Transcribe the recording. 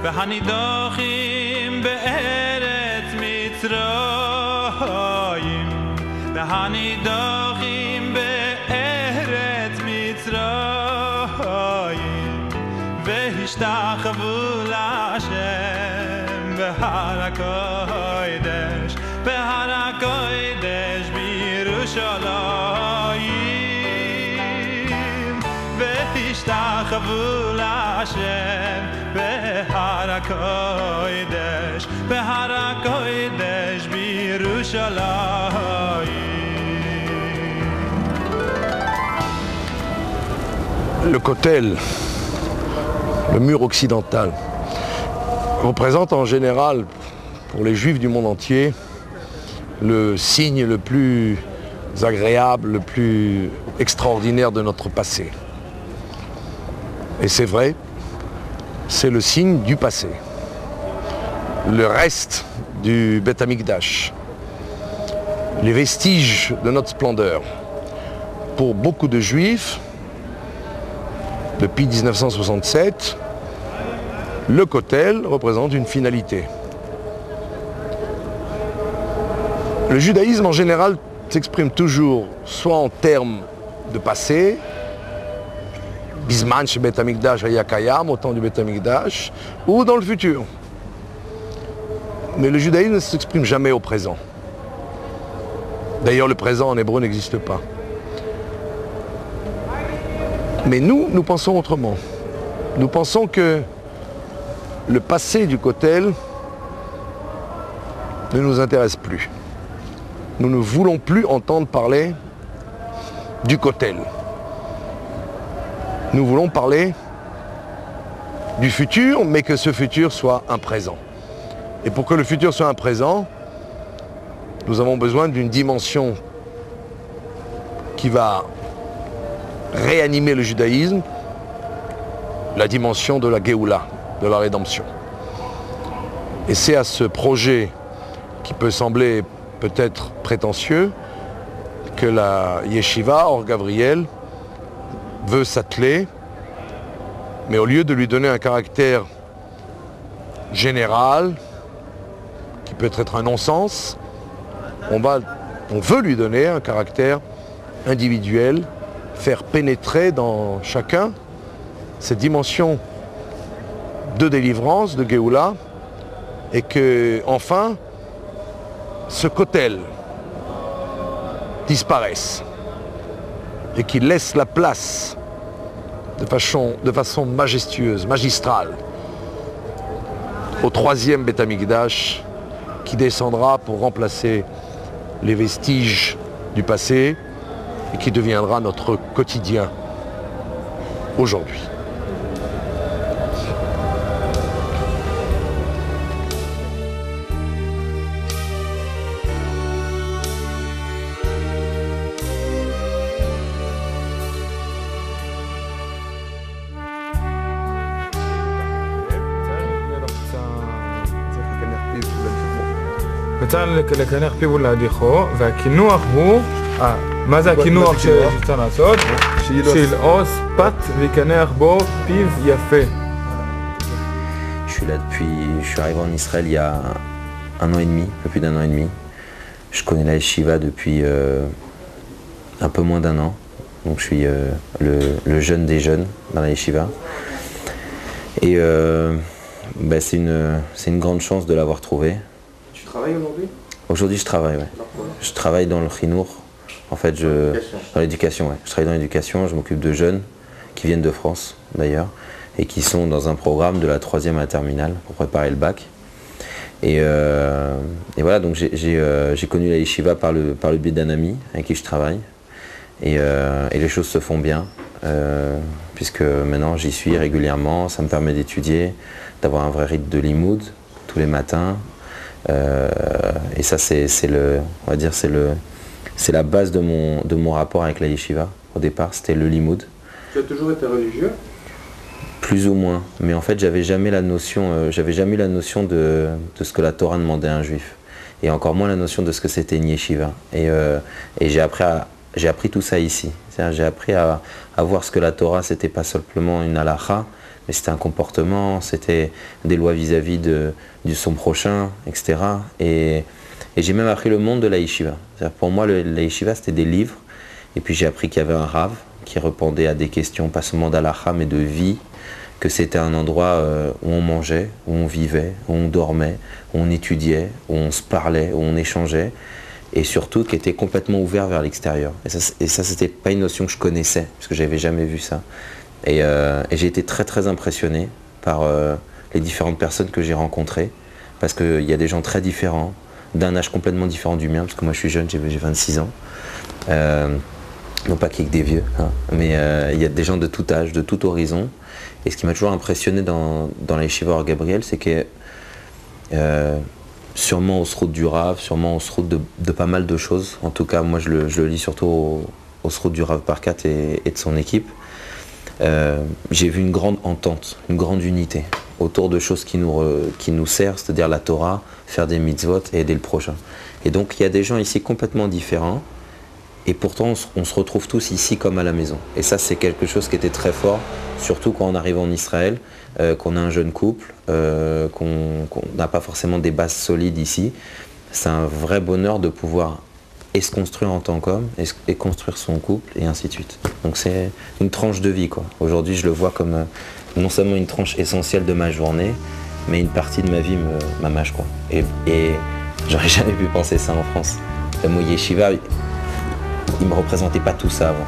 והנידוחים בארץ מצרים והנידוחים בארץ מצרים והשתחוו להשם בהר הקודש בירושלים והשתחוו להשם בהר הקודש בירושלים. Le Kotel, le mur occidental, représente en général, pour les Juifs du monde entier, le signe le plus agréable, le plus extraordinaire de notre passé. Et c'est vrai, c'est le signe du passé. Le reste du Beth Amikdash, les vestiges de notre splendeur. Pour beaucoup de Juifs, depuis 1967, le Kotel représente une finalité. Le judaïsme en général s'exprime toujours soit en termes de passé, Bisman chez Beth Amikdash Hayakayam, au temps du Beth Amikdash, ou dans le futur. Mais le judaïsme ne s'exprime jamais au présent. D'ailleurs, le présent en hébreu n'existe pas. Mais nous pensons autrement. Nous pensons que le passé du Kotel ne nous intéresse plus. Nous ne voulons plus entendre parler du Kotel. Nous voulons parler du futur, mais que ce futur soit un présent. Et pour que le futur soit un présent, nous avons besoin d'une dimension qui va réanimer le judaïsme, la dimension de la Géoula, de la rédemption. Et c'est à ce projet qui peut sembler peut-être prétentieux que la Yeshiva, Or Gabriel, veut s'atteler, mais au lieu de lui donner un caractère général, qui peut être un non-sens, on veut lui donner un caractère individuel, faire pénétrer dans chacun cette dimension de délivrance, de Géoula, et que enfin ce Kotel disparaisse et qu'il laisse la place de façon majestueuse, magistrale, au troisième Beth Amikdash qui descendra pour remplacer les vestiges du passé et qui deviendra notre quotidien aujourd'hui. וצריך לקנח פיו ולהדיחו, והקינוח הוא, מה זה הקינוח שצריך לעשות? שילעוס פת ויקנח בו פיו יפה. Je suis arrivé en Israël il y a un an et demi, un peu plus d'un an et demi. Je connais la yeshiva depuis un peu moins d'un an. Donc je suis le jeune des jeunes dans la yeshiva. Et c'est une grande chance de l'avoir trouvé. Tu travailles aujourd'hui? Aujourd'hui je travaille, ouais. Je travaille dans le chinour. En fait, dans l'éducation, ouais. Je travaille dans l'éducation, je m'occupe de jeunes qui viennent de France d'ailleurs et qui sont dans un programme de la 3e à la terminale pour préparer le bac. Et voilà, donc j'ai connu la yeshiva par le biais d'un ami avec qui je travaille. Et les choses se font bien, puisque maintenant j'y suis régulièrement, ça me permet d'étudier, d'avoir un vrai rythme de limoud tous les matins. Et ça on va dire c'est la base de mon rapport avec la yeshiva. Au départ c'était le limoud. Tu as toujours été religieux? Plus ou moins, mais en fait j'avais jamais eu la notion de ce que la Torah demandait à un juif, et encore moins la notion de ce que c'était une yeshiva. Et j'ai appris tout ça ici. J'ai appris à voir ce que la Torah, c'était pas simplement une halakha, mais c'était un comportement, c'était des lois vis-à-vis de son prochain, etc. Et j'ai même appris le monde de la yeshiva. Pour moi, la yeshiva, c'était des livres, et puis j'ai appris qu'il y avait un rav qui répondait à des questions, pas seulement d'halakha, mais de vie, que c'était un endroit où on mangeait, où on vivait, où on dormait, où on étudiait, où on se parlait, où on échangeait, et surtout qui était complètement ouvert vers l'extérieur. Et ça c'était pas une notion que je connaissais, parce que j'avais jamais vu ça. Et j'ai été très très impressionné par les différentes personnes que j'ai rencontrées, parce qu'il y a des gens très différents, d'un âge complètement différent du mien, parce que moi je suis jeune, j'ai 26 ans. Non pas qu'il y ait que des vieux, hein, mais il y a des gens de tout âge, de tout horizon. Et ce qui m'a toujours impressionné dans la Yeshiva Or Gabriel, c'est que sûrement au Srout du Rav, sûrement au Srout de pas mal de choses, en tout cas moi je le lis surtout au Srout du Rav Barkat et de son équipe, j'ai vu une grande entente, une grande unité autour de choses qui nous servent, c'est-à-dire la Torah, faire des mitzvot et aider le prochain. Et donc il y a des gens ici complètement différents, et pourtant on se retrouve tous ici comme à la maison. Et ça c'est quelque chose qui était très fort, surtout quand on arrive en Israël, qu'on a un jeune couple, qu'on n'a pas forcément des bases solides ici. C'est un vrai bonheur de pouvoir et se construire en tant qu'homme, et construire son couple, et ainsi de suite. Donc c'est une tranche de vie, quoi. Aujourd'hui je le vois comme non seulement une tranche essentielle de ma journée, mais une partie de ma vie m'amâche, quoi. Et j'aurais jamais pu penser ça en France. Le mot yeshiva, il me représentait pas tout ça avant.